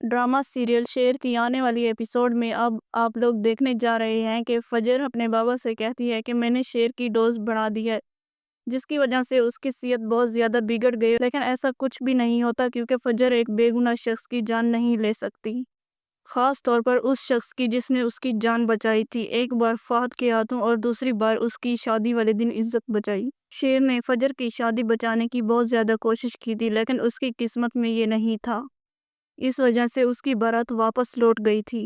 Drama serial शेर की आने वाली एपिसोड में अब आप लोग देखने जा रहे हैं कि फजर अपने बाबा से कहती है कि मैंने शेर की डोज बढ़ा दी है, जिसकी वजह से उसकी सेहत बहुत ज़्यादा बिगड़ गई। लेकिन ऐसा कुछ भी नहीं होता क्योंकि फजर एक बेगुनाह शख्स की जान नहीं ले सकती, ख़ास तौर पर उस शख्स की जिसने उसकी जान बचाई थी, एक बार फहद के हाथों और दूसरी बार उसकी शादी वाले दिन इज्जत बचाई। शेर ने फजर की शादी बचाने की बहुत ज़्यादा कोशिश की थी, लेकिन उसकी किस्मत में ये नहीं था। इस वजह से उसकी बारात वापस लौट गई थी।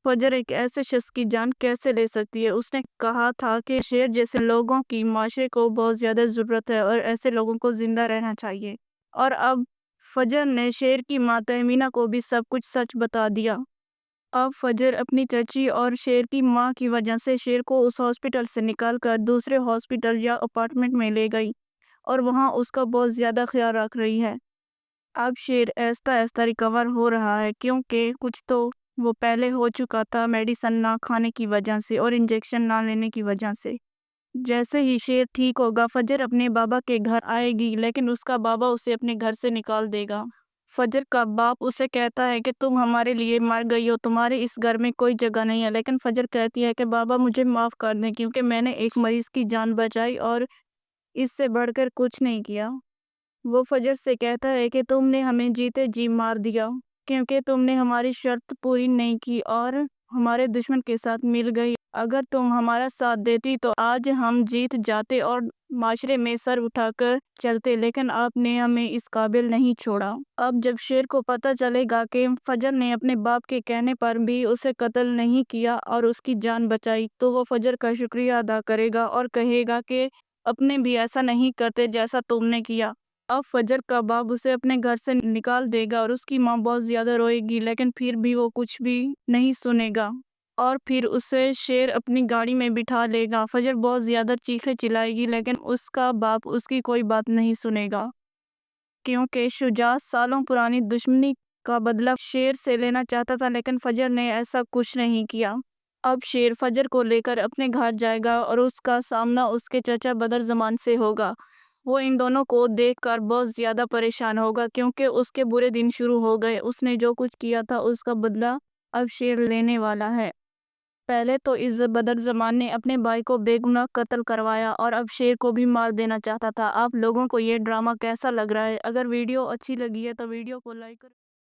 फजर एक ऐसे शख्स की जान कैसे ले सकती है? उसने कहा था कि शेर जैसे लोगों की माशरे को बहुत ज़्यादा ज़रूरत है और ऐसे लोगों को ज़िंदा रहना चाहिए। और अब फजर ने शेर की माँ तहमीना को भी सब कुछ सच बता दिया। अब फजर अपनी चाची और शेर की माँ की वजह से शेर को उस हॉस्पिटल से निकाल कर दूसरे हॉस्पिटल या अपार्टमेंट में ले गई और वहाँ उसका बहुत ज़्यादा ख्याल रख रही है। अब शेर आहिस्ता-आहिस्ता रिकवर हो रहा है क्योंकि कुछ तो वो पहले हो चुका था मेडिसिन ना खाने की वजह से और इंजेक्शन ना लेने की वजह से। जैसे ही शेर ठीक होगा फजर अपने बाबा के घर आएगी, लेकिन उसका बाबा उसे अपने घर से निकाल देगा। फजर का बाप उसे कहता है कि तुम हमारे लिए मर गई हो, तुम्हारे इस घर में कोई जगह नहीं है। लेकिन फजर कहती है कि बाबा मुझे माफ़ कर दें क्योंकि मैंने एक मरीज़ की जान बचाई और इससे बढ़कर कुछ नहीं किया। वो फजर से कहता है कि तुमने हमें जीते जी मार दिया क्योंकि तुमने हमारी शर्त पूरी नहीं की और हमारे दुश्मन के साथ मिल गई। अगर तुम हमारा साथ देती तो आज हम जीत जाते और माशरे में सर उठाकर चलते, लेकिन आपने हमें इस काबिल नहीं छोड़ा। अब जब शेर को पता चलेगा कि फजर ने अपने बाप के कहने पर भी उसे कत्ल नहीं किया और उसकी जान बचाई, तो वो फजर का शुक्रिया अदा करेगा और कहेगा कि अपने भी ऐसा नहीं करते जैसा तुमने किया। अब फजर का बाप उसे अपने घर से निकाल देगा और उसकी माँ बहुत ज़्यादा रोएगी, लेकिन फिर भी वो कुछ भी नहीं सुनेगा और फिर उसे शेर अपनी गाड़ी में बिठा लेगा। फजर बहुत ज़्यादा चीखें चिल्लाएगी, लेकिन उसका बाप उसकी कोई बात नहीं सुनेगा क्योंकि शुजा सालों पुरानी दुश्मनी का बदला शेर से लेना चाहता था, लेकिन फजर ने ऐसा कुछ नहीं किया। अब शेर फजर को लेकर अपने घर जाएगा और उसका सामना उसके चाचा बदर ज़मान से होगा। वो इन दोनों को देखकर बहुत ज़्यादा परेशान होगा क्योंकि उसके बुरे दिन शुरू हो गए। उसने जो कुछ किया था उसका बदला अब शेर लेने वाला है। पहले तो इस बदर ज़मान ने अपने भाई को बेगुनाह कत्ल करवाया और अब शेर को भी मार देना चाहता था। आप लोगों को ये ड्रामा कैसा लग रहा है? अगर वीडियो अच्छी लगी है तो वीडियो को लाइक करें।